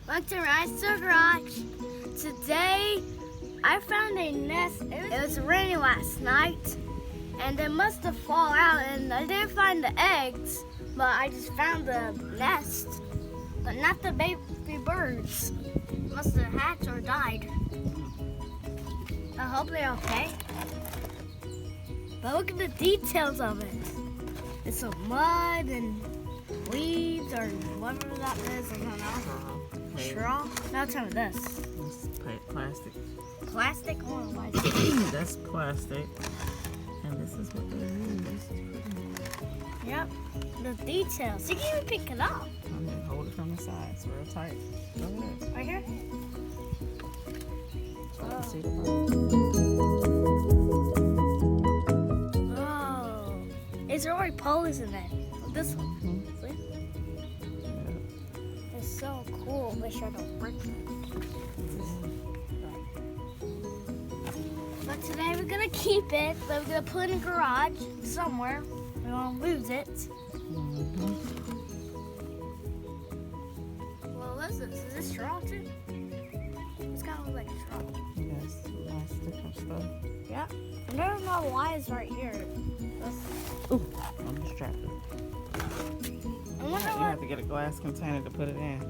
Welcome to Rodney's Garage. Today, I found a nest. It was raining last night, and it must have fallen out, and I didn't find the eggs, but I just found the nest, but not the baby birds. Must have hatched or died. I hope they're okay. But look at the details of it. It's some mud and weeds or whatever that is. I don't know. Straw? Now tell me this. It's plastic. Plastic or what? That's plastic. And this is what they use. Yep. The details. You can even pick it up. I'm gonna hold it from the sides real tight. Go ahead. Right here? So I can see the bird. Oh. It's already pose in it. This one. Mm-hmm. See? Yeah. It's so cool. Make sure I don't break it. But today we're gonna keep it, but we're gonna put it in the garage somewhere. We won't lose it. Mm-hmm. Well, what's this? Is this straw too? It's kind of like a straw. Yes, lots of different stuff. Yeah. And there's no wires right here. Ooh, I'm distracted. I wonder You what. have to get a glass container to put it in.